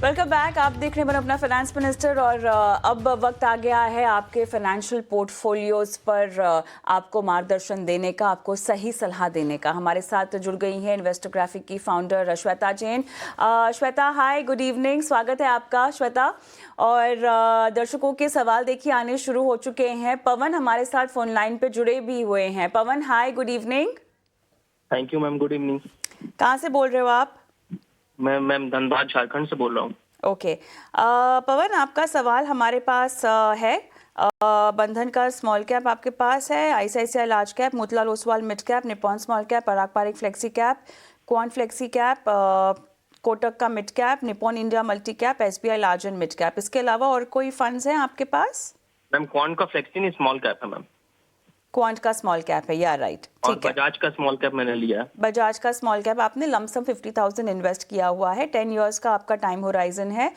Welcome back. आप देख रहे हैं अपना फाइनेंस मिनिस्टर और अब वक्त आ गया है आपके फाइनेंशियल पोर्टफोलियोज पर आपको मार्गदर्शन देने का, आपको सही सलाह देने का। हमारे साथ जुड़ गई हैं इन्वेस्टोग्राफिक की फाउंडर श्वेता जैन। श्वेता हाय, गुड इवनिंग, स्वागत है आपका श्वेता। और दर्शकों के सवाल देखिए आने शुरू हो चुके हैं। पवन हमारे साथ फोन लाइन पे जुड़े भी हुए हैं। Pawan hi, good evening. Thank you ma'am, good evening. कहाँ से बोल रहे हो आप? मैम धनबाद झारखंड से बोल रहा हूँ। ओके पवन, आपका सवाल हमारे पास है। बंधन का स्मॉल कैप आपके पास है, ICICI large cap, Motilal Oswal mid cap, Nippon small cap, Parag Parikh flexi cap, Quant flexi cap, Kotak का mid cap, Nippon India multi cap, SBI large and mid cap. इसके अलावा और कोई फंड्स हैं आपके पास? मैम क्वांट का फ्लेक्सी नहीं, स्मॉल कैप है मैम। क्वांट का स्मॉल कैप है, या राइट, और ठीक है। बजाज का स्मॉल कैप मैंने लिया है। बजाज का स्मॉल कैप आपने लमसम 50,000 इन्वेस्ट किया हुआ है। 10 इयर्स का आपका टाइम होराइजन है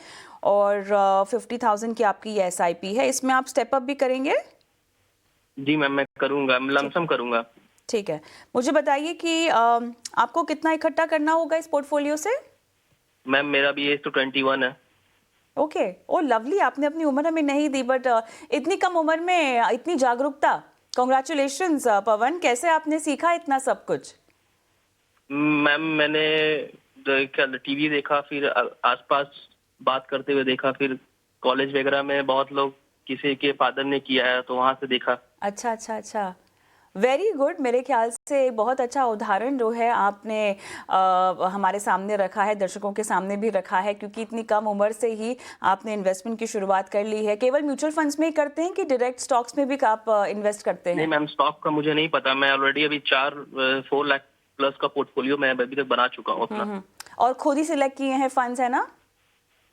और 50,000 की आपकी ये एसआईपी है। इसमें आप स्टेप अप भी करेंगे? जी मैम, मैं करूंगा, लमसम करूंगा। ठीक है, मुझे बताइए कि आपको कितना इकट्ठा करना होगा इस पोर्टफोलियो से? मैम मेरा भी एज तो 21 है। ओके, ओ लवली, आपने अपनी उम्र हमें नहीं दी, बट इतनी कम उम्र में इतनी जागरूकता, कॉन्ग्रेचुलेशंस पवन। कैसे आपने सीखा इतना सब कुछ? मैम मैंने टीवी देखा, फिर आसपास बात करते हुए देखा, फिर कॉलेज वगैरह में बहुत लोग, किसी के फादर ने किया है तो वहां से देखा। अच्छा अच्छा अच्छा, वेरी गुड। मेरे ख्याल से बहुत अच्छा उदाहरण जो है आपने हमारे सामने रखा है, दर्शकों के सामने भी रखा है, क्योंकि इतनी कम उम्र से ही आपने इन्वेस्टमेंट की शुरुआत कर ली है। केवल म्यूचुअल फंड्स में ही करते हैं कि डायरेक्ट स्टॉक्स में भी आप इन्वेस्ट करते हैं? नहीं मैम, स्टॉक का मुझे नहीं पता। मैं ऑलरेडी अभी 4 लाख प्लस का पोर्टफोलियो मैं अभी तक बना चुका हूँ अपना। और खुद ही सिलेक्ट किए हैं फंड्स, है ना?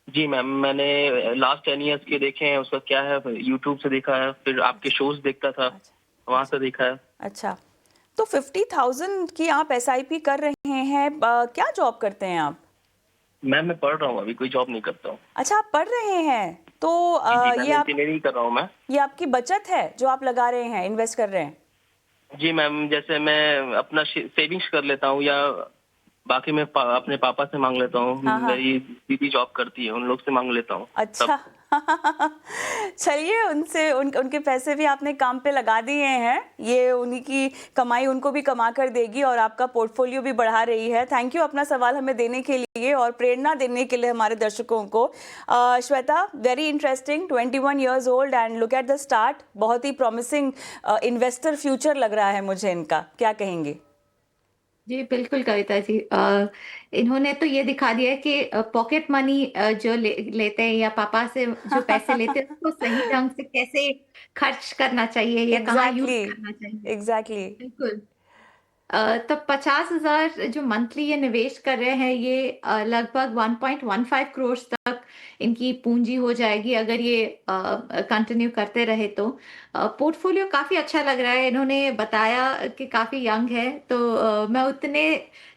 जी मैम, मैंने लास्ट 10 इयर्स के देखे हैं। उसका क्या है, यूट्यूब से देखा है, फिर आपके शोज देखता था, वहां से देखा है। अच्छा, तो 50,000 की आप एसआईपी कर रहे हैं, क्या जॉब करते हैं आप? मैम मैं पढ़ रहा हूँ, अभी कोई जॉब नहीं करता हूँ। अच्छा, आप पढ़ रहे हैं, तो जी ये मैम, इंजीनियरिंग कर रहा हूँ मैं। ये आपकी बचत है जो आप लगा रहे हैं, इन्वेस्ट कर रहे हैं? जी मैम, जैसे मैं अपना सेविंग्स कर लेता हूँ, या बाकी मैं अपने पापा से मांग लेता हूँ। हाँ, हाँ। मेरी दीदी जॉब करती है, उन लोग से मांग लेता हूँ। अच्छा चलिए, उनसे उनके पैसे भी आपने काम पे लगा दिए हैं। ये उन्हीं की कमाई उनको भी कमा कर देगी और आपका पोर्टफोलियो भी बढ़ा रही है। थैंक यू अपना सवाल हमें देने के लिए और प्रेरणा देने के लिए हमारे दर्शकों को। Shweta, very interesting, 21 years old and look at the start. बहुत ही प्रॉमिसिंग इन्वेस्टर फ्यूचर लग रहा है मुझे इनका, क्या कहेंगे? जी बिल्कुल कविता जी, इन्होंने तो ये दिखा दिया है कि पॉकेट मनी जो लेते हैं या पापा से जो पैसे लेते हैं उसको सही ढंग से कैसे खर्च करना चाहिए या कहाँ यूज एग्जैक्टली, करना चाहिए। एग्जैक्टली। बिल्कुल। तो 50,000 जो मंथली ये निवेश कर रहे हैं, ये लगभग 1.15 करोड़ तक इनकी पूंजी हो जाएगी अगर ये कंटिन्यू करते रहे तो। पोर्टफोलियो काफी अच्छा लग रहा है। इन्होंने बताया कि काफी यंग है, तो मैं उतने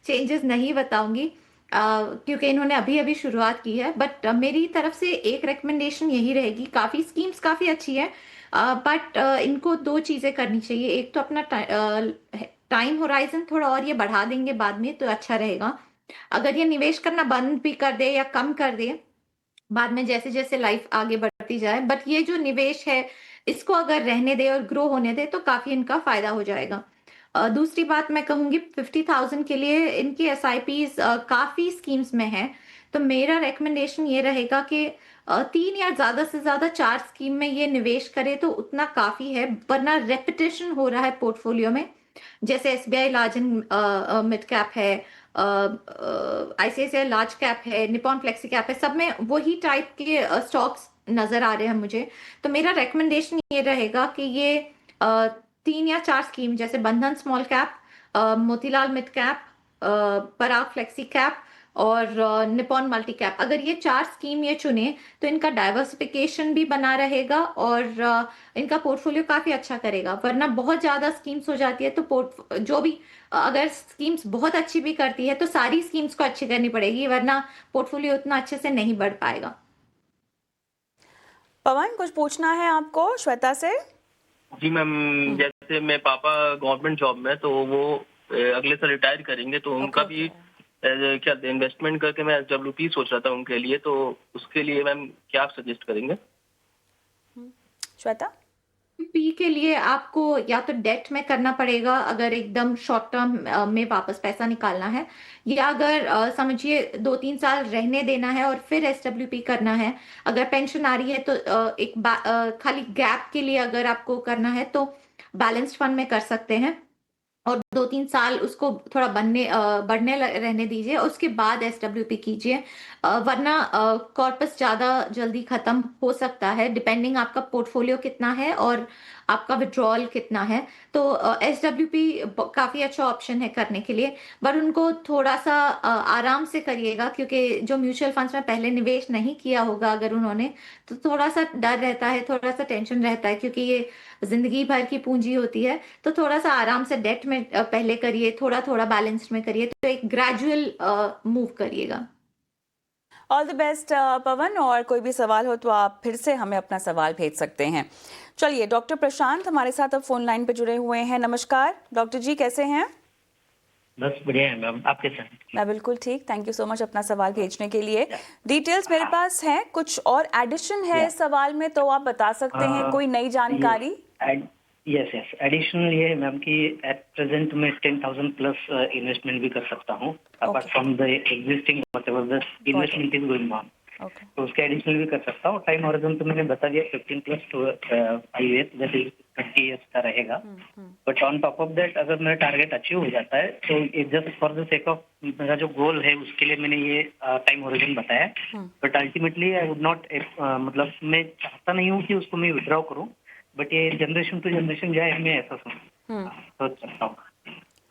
चेंजेस नहीं बताऊंगी क्योंकि इन्होंने अभी अभी शुरुआत की है। बट मेरी तरफ से एक रिकमेंडेशन यही रहेगी, काफी स्कीम्स काफी अच्छी है, बट इनको दो चीजें करनी चाहिए। एक तो अपना टाइम होराइजन थोड़ा और ये बढ़ा देंगे बाद में तो अच्छा रहेगा। अगर ये निवेश करना बंद भी कर दे या कम कर दे बाद में, जैसे जैसे लाइफ आगे बढ़ती जाए, बट ये जो निवेश है इसको अगर रहने दे और ग्रो होने दे तो काफी इनका फायदा हो जाएगा। दूसरी बात मैं कहूंगी, 50,000 के लिए इनकी एसआईपीज काफी स्कीम्स में है, तो मेरा रिकमेंडेशन ये रहेगा कि 3 या ज्यादा से ज्यादा 4 स्कीम में ये निवेश करे तो उतना काफी है, वरना रेपिटेशन हो रहा है पोर्टफोलियो में। जैसे SBI large and mid cap है, आईसीआईसीआई लार्ज कैप है, निप्पॉन फ्लेक्सी कैप है, सब में वही टाइप के स्टॉक्स नजर आ रहे हैं मुझे। तो मेरा रिकमेंडेशन ये रहेगा कि ये 3 या 4 स्कीम, जैसे Bandhan small cap, Motilal mid cap, Parag flexi cap और निप्पॉन मल्टी कैप, अगर ये 4 स्कीम ये चुने तो इनका डाइवर्सिफिकेशन भी बना रहेगा और इनका पोर्टफोलियो काफी अच्छा करेगा। वरना बहुत ज्यादा स्कीम्स हो जाती है तो जो भी अगर स्कीम्स बहुत अच्छी भी करती है तो सारी स्कीम्स को अच्छी करनी पड़ेगी, वरना पोर्टफोलियो उतना अच्छे से नहीं बढ़ पाएगा। पवन, कुछ पूछना है आपको श्वेता से? जी मैम, जैसे मेरे पापा गवर्नमेंट जॉब में, तो वो अगले साल रिटायर करेंगे, तो उनका भी क्या इन्वेस्टमेंट करके मैं SWP सोच रहा था उनके लिए, तो उसके लिए मैम क्या आप सजेस्ट करेंगे? श्वेता? पी के लिए आपको या तो डेट में करना पड़ेगा अगर एकदम शॉर्ट टर्म में वापस पैसा निकालना है, या अगर समझिए 2-3 साल रहने देना है और फिर SWP करना है। अगर पेंशन आ रही है तो खाली गैप के लिए अगर आपको करना है तो बैलेंस्ड फंड में कर सकते हैं और 2-3 साल उसको थोड़ा बढ़ने रहने दीजिए, उसके बाद SWP कीजिए। वरना कॉर्पस ज़्यादा जल्दी खत्म हो सकता है, डिपेंडिंग आपका पोर्टफोलियो कितना है और आपका विड्रॉल कितना है। तो SWP काफ़ी अच्छा ऑप्शन है करने के लिए, बट उनको थोड़ा सा आराम से करिएगा, क्योंकि जो म्यूचुअल फंड्स में पहले निवेश नहीं किया होगा अगर उन्होंने, तो थोड़ा सा डर रहता है, थोड़ा सा टेंशन रहता है, क्योंकि ये जिंदगी भर की पूंजी होती है। तो थोड़ा सा आराम से डेट में पहले करिए, थोड़ा थोड़ा बैलेंस्ड में करिए, तो एक ग्रेजुअल मूव करिएगा। ऑल द बेस्ट पवन, और कोई भी सवाल हो तो आप फिर से हमें अपना सवाल भेज सकते हैं। चलिए, डॉक्टर प्रशांत हमारे साथ अब फोन लाइन पे जुड़े हुए हैं। नमस्कार डॉक्टर जी, कैसे हैं? बस बढ़िया है मैम, आप कैसे हैं? मैं बिल्कुल ठीक, थैंक यू सो मच अपना सवाल भेजने के लिए। डिटेल्स मेरे पास हैं, कुछ और एडिशन है इस सवाल में तो आप बता सकते हैं, कोई नई जानकारी? यस यस, एडिशनल ये है मैम कि एट प्रेजेंट मैं 10,000 प्लस इन्वेस्टमेंट भी कर सकता हूँ, apart from the existing whatever the investment is going on. Okay, तो उसके एडिशनल भी कर सकता हूँ। टाइम हॉरिजन तो मैंने बता दिया 15 plus two 5 years, that is 20 years का रहेगा। But on top of that अगर मेरा टारगेट अचीव हो जाता है तो just for the sake of मेरा जो गोल है उसके लिए मैंने ये टाइम हॉरिजन बताया। But ultimately I would not, मतलब मैं चाहता नहीं हूँ कि उसको मैं विड्रॉ करूँ, बट ये जनरेशन टू जनरेशन जाए, मैं ऐसा सोच सकता हूँ।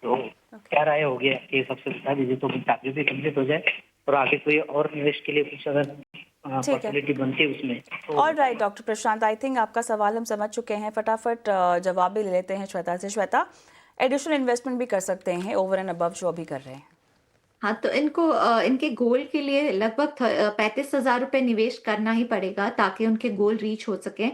तो क्या राय होगी आपके हिसाब से, बता दीजिए तो टारगेट भी कंप्लीट हो जाए और आगे कोई और निवेश के लिए कुछ अगर पॉसिबिलिटी बनती है उसमें तो। All right doctor Prashant, I think आपका सवाल हम समझ चुके हैं। फटाफट जवाब भी ले लेते हैं श्वेता से। श्वेता, एडिशनल इन्वेस्टमेंट भी कर सकते हैं ओवर एंड अबव जो अभी कर रहे हैं? हाँ, तो इनको इनके गोल के लिए लगभग 35,000 रुपये निवेश करना ही पड़ेगा ताकि उनके गोल रीच हो सके।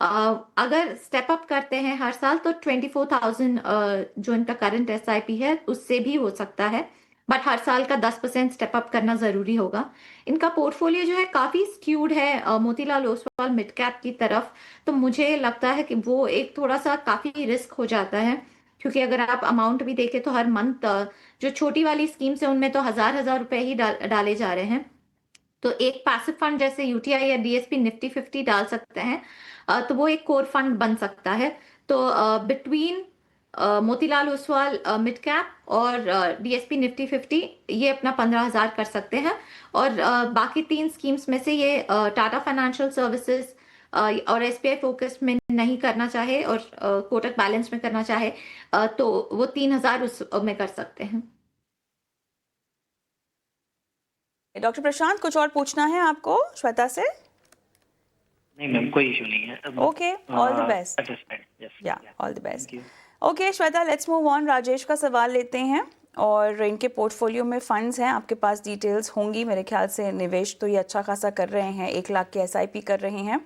अगर स्टेप अप करते हैं हर साल तो 24,000 जो इनका करंट SIP है उससे भी हो सकता है, बट हर साल का 10% स्टेप अप करना जरूरी होगा। इनका पोर्टफोलियो जो है काफी स्क्यूड है मोतीलाल ओसवाल मिड कैप की तरफ, तो मुझे लगता है कि वो एक थोड़ा सा काफी रिस्क हो जाता है, क्योंकि अगर आप अमाउंट भी देखें तो हर मंथ जो छोटी वाली स्कीम्स है उनमें तो हजार रुपए ही डाले जा रहे हैं। तो एक पैसिव फंड जैसे UTI या DSP निफ्टी 50 डाल सकते हैं, तो वो एक कोर फंड बन सकता है। तो between Motilal Oswal mid cap और DSP निफ्टी 50 ये अपना 15,000 कर सकते हैं। और बाकी 3 स्कीम्स में से ये टाटा फाइनेंशियल सर्विसेज और SBI फोकस में नहीं करना चाहे और कोटक बैलेंस में करना चाहे, तो वो 3,000 उस में कर सकते हैं। डॉक्टर प्रशांत, कुछ और पूछना है आपको श्वेता से? नहीं मैम, कोई इशू नहीं है। Okay, all the best. Yeah all the best. Okay Shweta, let's move on. Rajesh का सवाल लेते हैं, और इनके पोर्टफोलियो में फंड्स हैं, आपके पास डिटेल्स होंगी मेरे ख्याल से। निवेश तो ये अच्छा खासा कर रहे हैं, 1 लाख के SIP कर रहे हैं।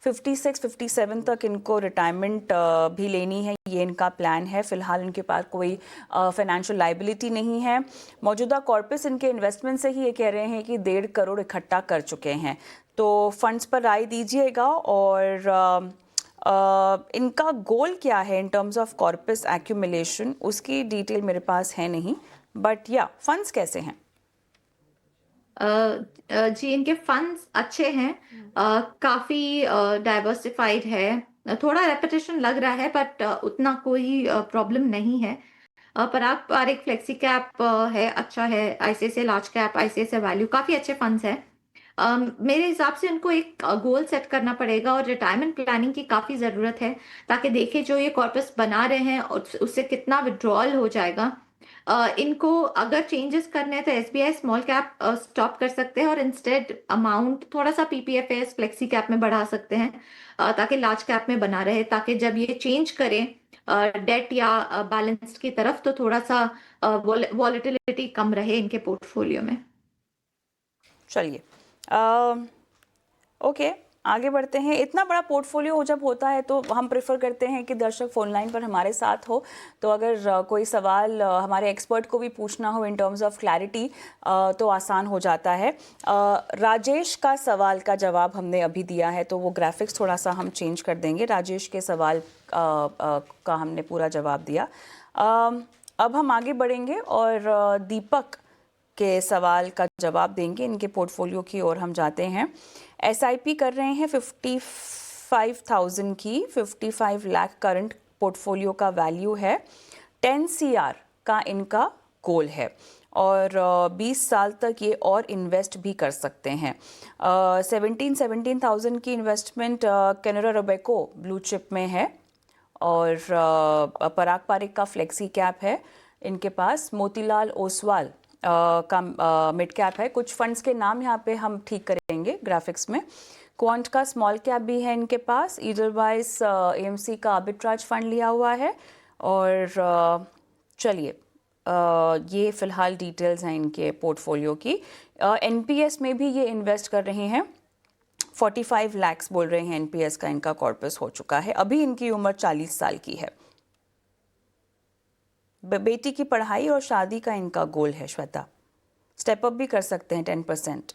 56-57 तक इनको रिटायरमेंट भी लेनी है, ये इनका प्लान है। फिलहाल इनके पास कोई फाइनेंशियल लाइबिलिटी नहीं है। मौजूदा कॉर्पस इनके इन्वेस्टमेंट से ही ये कह रहे हैं कि 1.5 करोड़ इकट्ठा कर चुके हैं। तो फंड्स पर राय दीजिएगा, और इनका गोल क्या है in terms of corpus accumulation, उसकी डिटेल मेरे पास है नहीं, बट या फंड्स कैसे हैं? जी, इनके फंड्स अच्छे हैं, काफी डाइवर्सिफाइड है। थोड़ा रेपिटेशन लग रहा है बट उतना कोई प्रॉब्लम नहीं है। पराग पारिक फ्लेक्सी कैप है, अच्छा है। ICICI large cap, ICICI value, काफी अच्छे फंड्स हैं। मेरे हिसाब से उनको एक गोल सेट करना पड़ेगा और रिटायरमेंट प्लानिंग की काफी जरूरत है, ताकि देखें जो ये कॉर्पस बना रहे हैं उससे कितना विड्रॉल हो जाएगा। इनको अगर चेंजेस करने हैं तो SBI स्मॉल कैप स्टॉप कर सकते हैं और इंस्टेड अमाउंट थोड़ा सा PPFAS फ्लेक्सी कैप में बढ़ा सकते हैं, ताकि लार्ज कैप में बना रहे, ताकि जब ये चेंज करें डेट या बैलेंस की तरफ तो थोड़ा सा वॉलेटिलिटी कम रहे इनके पोर्टफोलियो में। चलिए, ओके, आगे बढ़ते हैं। इतना बड़ा पोर्टफोलियो जब होता है तो हम प्रेफर करते हैं कि दर्शक फोन लाइन पर हमारे साथ हो, तो अगर कोई सवाल हमारे एक्सपर्ट को भी पूछना हो इन टर्म्स ऑफ क्लैरिटी तो आसान हो जाता है। राजेश का सवाल का जवाब हमने अभी दिया है, तो वो ग्राफिक्स थोड़ा सा हम चेंज कर देंगे। राजेश के सवाल का हमने पूरा जवाब दिया। अब हम आगे बढ़ेंगे और दीपक के सवाल का जवाब देंगे। इनके पोर्टफोलियो की ओर हम जाते हैं। एसआईपी कर रहे हैं 55,000 की, 55 लाख करंट पोर्टफोलियो का वैल्यू है। 10 CR का इनका गोल है और 20 साल तक ये और इन्वेस्ट भी कर सकते हैं। 17,000 की investment Canara Robeco blue chip में है और पराग पारिक का फ्लेक्सी कैप है इनके पास। मोतीलाल ओसवाल का मिड कैप है। कुछ फंड्स के नाम यहाँ पे हम ठीक करेंगे ग्राफिक्स में। क्वांट का स्मॉल कैप भी है इनके पास। ईडलवाइस एएमसी का आर्बिट्राज फंड लिया हुआ है। और चलिए ये फ़िलहाल डिटेल्स हैं इनके पोर्टफोलियो की। एनपीएस में भी ये इन्वेस्ट कर रहे हैं। 45 लाख बोल रहे हैं एनपीएस का इनका कॉर्पस हो चुका है। अभी इनकी उम्र 40 साल की है। बेटी की पढ़ाई और शादी का इनका गोल है। श्वेता, स्टेप अप भी कर सकते हैं 10%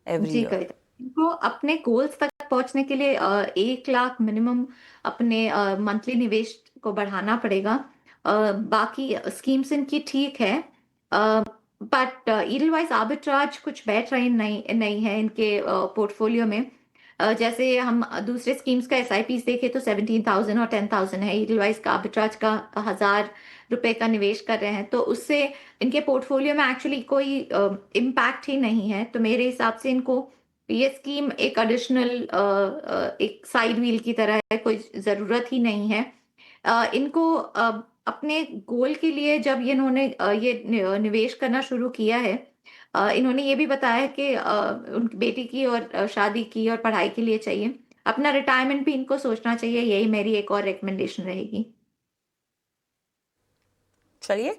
एवरी जी ईयर। कविता, इनको अपने गोल्स तक पहुंचने के लिए 1 लाख मिनिमम अपने मंथली निवेश को बढ़ाना पड़ेगा। बाकी स्कीम्स इनकी ठीक है, बट ईडलवाइज आर्बिट्राज कुछ बैठ रही नहीं है इनके पोर्टफोलियो में। जैसे हम दूसरे स्कीम्स का एसआईपी देखे तो 17,000 और 10,000 है। ईडलवाइज का आर्बिट्राज का 1,000 रुपए का निवेश कर रहे हैं, तो उससे इनके पोर्टफोलियो में एक्चुअली कोई इम्पैक्ट ही नहीं है। तो मेरे हिसाब से इनको ये स्कीम एक एडिशनल एक साइड व्हील की तरह है, कोई ज़रूरत ही नहीं है। इनको अपने गोल के लिए जब ये इन्होंने ये निवेश करना शुरू किया है, इन्होंने ये भी बताया है कि उनकी बेटी की और शादी की और पढ़ाई के लिए चाहिए। अपना रिटायरमेंट भी इनको सोचना चाहिए। यही मेरी एक और रिकमेंडेशन रहेगी। चलिए,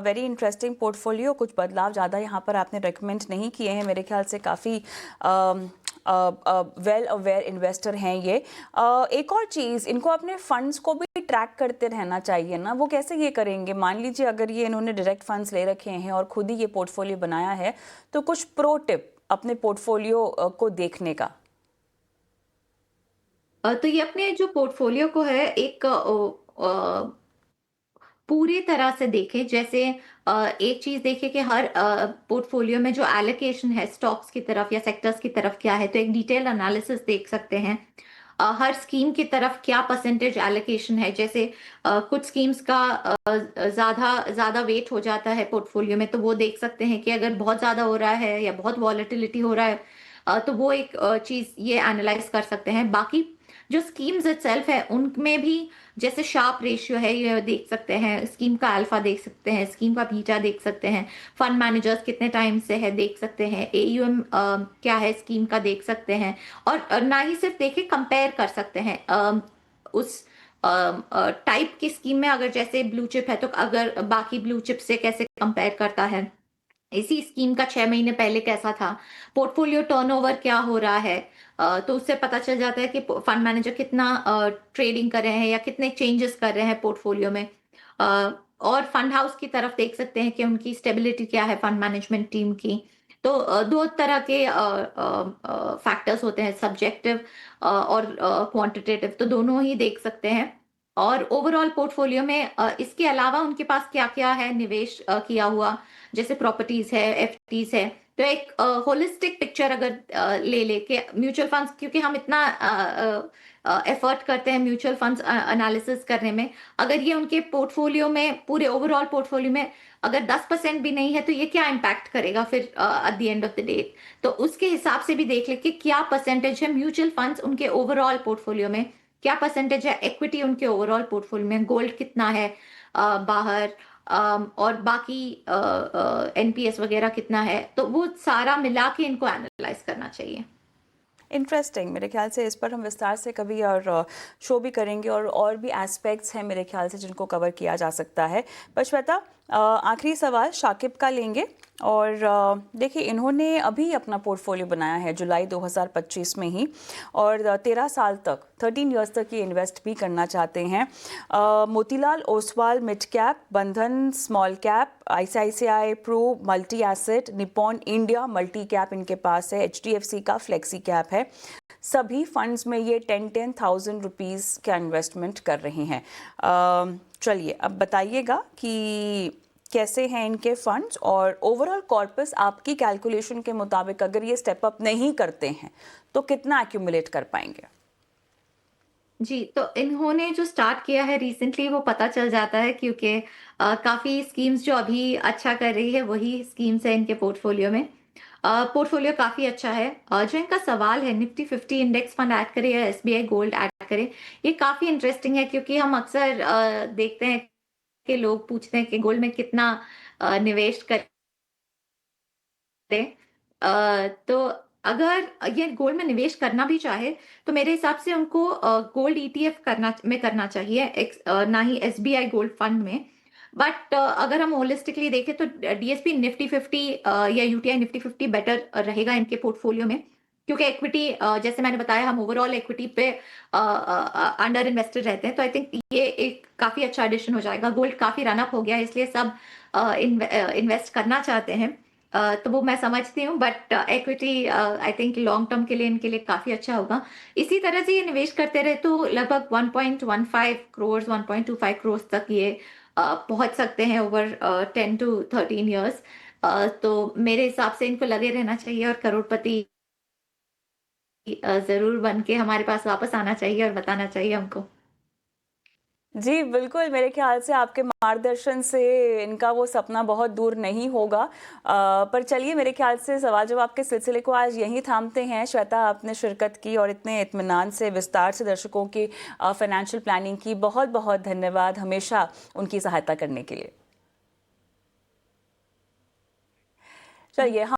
वेरी इंटरेस्टिंग पोर्टफोलियो। कुछ बदलाव ज़्यादा यहाँ पर आपने रेकमेंड नहीं किए हैं। मेरे ख्याल से काफ़ी वेल अवेयर इन्वेस्टर हैं ये। एक और चीज़, इनको अपने फंड्स को भी ट्रैक करते रहना चाहिए ना। वो कैसे ये करेंगे? मान लीजिए अगर ये इन्होंने डायरेक्ट फंड्स ले रखे हैं और खुद ही ये पोर्टफोलियो बनाया है, तो कुछ प्रो टिप अपने पोर्टफोलियो को देखने का। तो ये अपने जो पोर्टफोलियो को है एक पूरी तरह से देखें। जैसे एक चीज देखें कि हर पोर्टफोलियो में जो एलोकेशन है स्टॉक्स की तरफ या सेक्टर्स की तरफ क्या है, तो एक डिटेल एनालिसिस देख सकते हैं। हर स्कीम की तरफ क्या परसेंटेज एलोकेशन है। जैसे कुछ स्कीम्स का ज्यादा वेट हो जाता है पोर्टफोलियो में, तो वो देख सकते हैं कि अगर बहुत ज्यादा हो रहा है या बहुत वॉलेटिलिटी हो रहा है, तो वो एक चीज ये एनालाइज कर सकते हैं। बाकी जो स्कीम्स इटसेल्फ है उनमें भी जैसे शार्प रेशियो है ये देख सकते हैं, स्कीम का अल्फा देख सकते हैं, स्कीम का बीटा देख सकते हैं, फंड मैनेजर्स कितने टाइम से है देख सकते हैं, एयूएम क्या है स्कीम का देख सकते हैं। और ना ही सिर्फ देखे कंपेयर कर सकते हैं उस टाइप की स्कीम में। अगर जैसे ब्लू चिप है तो अगर बाकी ब्लू चिप से कैसे कंपेयर करता है, इसी स्कीम का 6 महीने पहले कैसा था, पोर्टफोलियो टर्नओवर क्या हो रहा है, तो उससे पता चल जाता है कि फंड मैनेजर कितना ट्रेडिंग कर रहे हैं या कितने चेंजेस कर रहे हैं पोर्टफोलियो में। और फंड हाउस की तरफ देख सकते हैं कि उनकी स्टेबिलिटी क्या है फंड मैनेजमेंट टीम की। तो दो तरह के फैक्टर्स होते हैं, सब्जेक्टिव और क्वांटिटेटिव, तो दोनों ही देख सकते हैं। और ओवरऑल पोर्टफोलियो में इसके अलावा उनके पास क्या क्या है निवेश किया हुआ, जैसे प्रॉपर्टीज है, एफटीज है। तो एक होलिस्टिक पिक्चर अगर ले के म्यूचुअल फंड्स, क्योंकि हम इतना एफर्ट करते हैं म्यूचुअल फंड्स एनालिसिस करने में, अगर ये उनके पोर्टफोलियो में पूरे ओवरऑल पोर्टफोलियो में अगर 10% भी नहीं है तो ये क्या इम्पैक्ट करेगा फिर at the end of the day. तो उसके हिसाब से भी देख ले कि क्या परसेंटेज है म्यूचुअल फंड्स उनके ओवरऑल पोर्टफोलियो में, क्या परसेंटेज है इक्विटी उनके ओवरऑल पोर्टफोलियो में, गोल्ड कितना है बाहर, और बाकी एनपीएस वगैरह कितना है। तो वो सारा मिला के इनको एनालाइज करना चाहिए। इंटरेस्टिंग। मेरे ख्याल से इस पर हम विस्तार से कभी और शो भी करेंगे और भी एस्पेक्ट्स हैं मेरे ख्याल से जिनको कवर किया जा सकता है। पर श्वेता, आखिरी सवाल शाकिब का लेंगे और देखिए इन्होंने अभी अपना पोर्टफोलियो बनाया है जुलाई 2025 में ही, और 13 साल तक 13 इयर्स तक ये इन्वेस्ट भी करना चाहते हैं। मोतीलाल ओसवाल मिड कैप, बंधन small cap, ICICI pro multi asset, Nippon India multi cap इनके पास है, HDFC का फ्लेक्सी कैप है। सभी फंड्स में ये 10,000 रुपीज़ का इन्वेस्टमेंट कर रहे हैं। चलिए अब बताइएगा कि कैसे हैं इनके फंड्स, और ओवरऑल कॉर्पस आपकी कैलकुलेशन के मुताबिक अगर ये स्टेप अप नहीं करते हैं तो कितना एक्यूमुलेट कर पाएंगे? जी, तो इन्होंने जो स्टार्ट किया है रिसेंटली वो पता चल जाता है, क्योंकि काफ़ी स्कीम्स जो अभी अच्छा कर रही है वही स्कीम्स है इनके पोर्टफोलियो में। पोर्टफोलियो काफ़ी अच्छा है। जो इनका सवाल है निफ्टी 50 इंडेक्स फंड ऐड करें या SBI गोल्ड ऐड करें, ये काफ़ी इंटरेस्टिंग है, क्योंकि हम अक्सर देखते हैं कि लोग पूछते हैं कि गोल्ड में कितना निवेश करें। तो अगर ये गोल्ड में निवेश करना भी चाहे तो मेरे हिसाब से उनको गोल्ड ETF करना चाहिए, ना ही SBI गोल्ड फंड में। बट अगर हम होलिस्टिकली देखें तो DSP निफ्टी 50 या UTI निफ्टी 50 बेटर रहेगा इनके पोर्टफोलियो में, क्योंकि इक्विटी जैसे मैंने बताया हम ओवरऑल इक्विटी पे अंडर इन्वेस्टेड रहते हैं। तो आई थिंक ये एक काफी अच्छा एडिशन हो जाएगा। गोल्ड काफी रन अप हो गया है, इसलिए सब इन्वेस्ट करना चाहते हैं। तो वो मैं समझती हूँ, but equity I think long term के लिए इनके लिए काफी अच्छा होगा। इसी तरह से ये निवेश करते रहे तो लगभग 1.15 करोड़ 1.25 करोड़ तक ये पहुंच सकते हैं ओवर 10 to 13 ईयर्स। तो मेरे हिसाब से इनको लगे रहना चाहिए और करोड़पति जरूर बन के हमारे पास वापस आना चाहिए और बताना चाहिए हमको। जी बिल्कुल, मेरे ख्याल से आपके मार्गदर्शन से इनका वो सपना बहुत दूर नहीं होगा। पर चलिए मेरे ख्याल से सवाल जवाब के सिलसिले को आज यहीं थामते हैं। श्वेता, आपने शिरकत की और इतने इत्मीनान से विस्तार से दर्शकों की फाइनेंशियल प्लानिंग की, बहुत बहुत धन्यवाद हमेशा उनकी सहायता करने के लिए। चलिए हम